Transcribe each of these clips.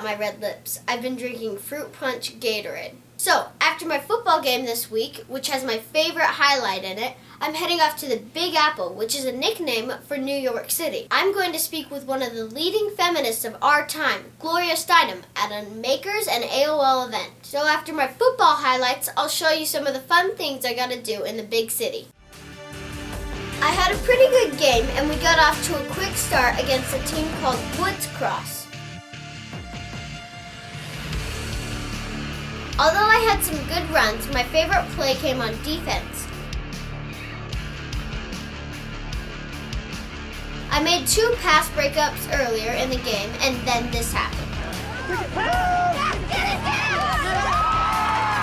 my red lips. I've been drinking fruit punch Gatorade. So, after my football game this week, which has my favorite highlight in it, I'm heading off to the Big Apple, which is a nickname for New York City. I'm going to speak with one of the leading feminists of our time, Gloria Steinem, at a Makers and AOL event. So after my football highlights, I'll show you some of the fun things I got to do in the big city. I had a pretty good game, and we got off to a quick start against a team called Woods Cross. Although I had some good runs, my favorite play came on defense. I made 2 pass breakups earlier in the game, and then this happened.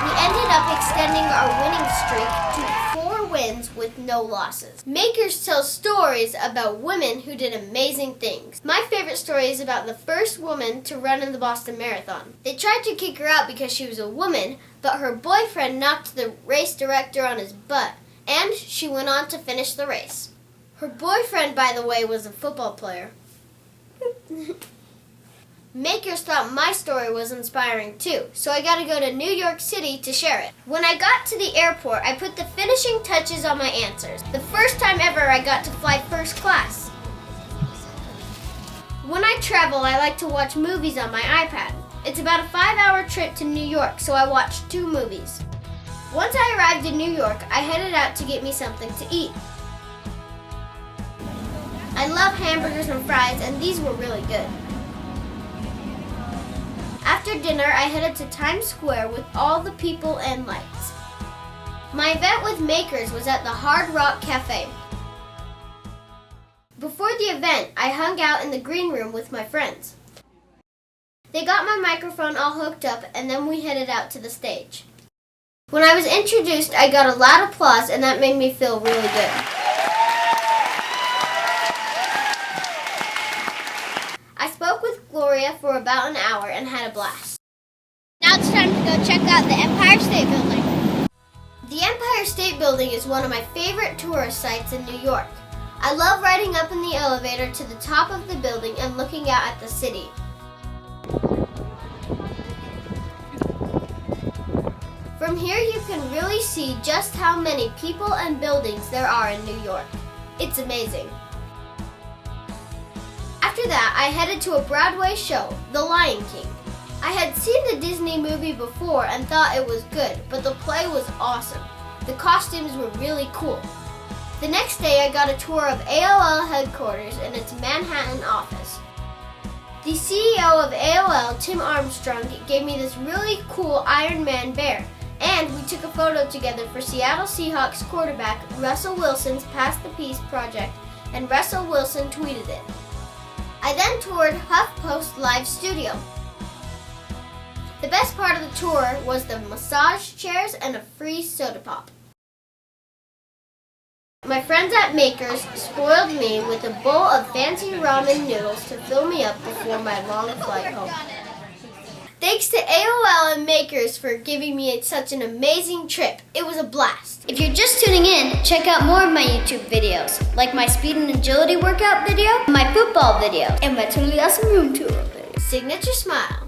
We ended up extending our winning streak to 4 wins with no losses. Makers tell stories about women who did amazing things. My favorite story is about the first woman to run in the Boston Marathon. They tried to kick her out because she was a woman, but her boyfriend knocked the race director on his butt, and she went on to finish the race. Her boyfriend, by the way, was a football player. Makers thought my story was inspiring too, so I got to go to New York City to share it. When I got to the airport, I put the finishing touches on my answers. The first time ever I got to fly first class. When I travel, I like to watch movies on my iPad. It's about a 5-hour trip to New York, so I watched 2 movies. Once I arrived in New York, I headed out to get me something to eat. I love hamburgers and fries, and these were really good. After dinner, I headed to Times Square with all the people and lights. My event with Makers was at the Hard Rock Cafe. Before the event, I hung out in the green room with my friends. They got my microphone all hooked up, and then we headed out to the stage. When I was introduced, I got a loud applause, and that made me feel really good. I spoke with Gloria for about an hour and had a blast. Now it's time to go check out the Empire State Building. The Empire State Building is one of my favorite tourist sites in New York. I love riding up in the elevator to the top of the building and looking out at the city. From here you can really see just how many people and buildings there are in New York. It's amazing. After that, I headed to a Broadway show, The Lion King. I had seen the Disney movie before and thought it was good, but the play was awesome. The costumes were really cool. The next day, I got a tour of AOL headquarters in its Manhattan office. The CEO of AOL, Tim Armstrong, gave me this really cool Iron Man bear, and we took a photo together for Seattle Seahawks quarterback Russell Wilson's Pass the Peace project, and Russell Wilson tweeted it. I then toured HuffPost Live Studio. The best part of the tour was the massage chairs and a free soda pop. My friends at Makers spoiled me with a bowl of fancy ramen noodles to fill me up before my long flight home. Thanks to AOL and Makers for giving me such an amazing trip. It was a blast. If you're just tuning in, check out more of my YouTube videos, like my speed and agility workout video, my football video, and my totally awesome room tour video. Signature Smile.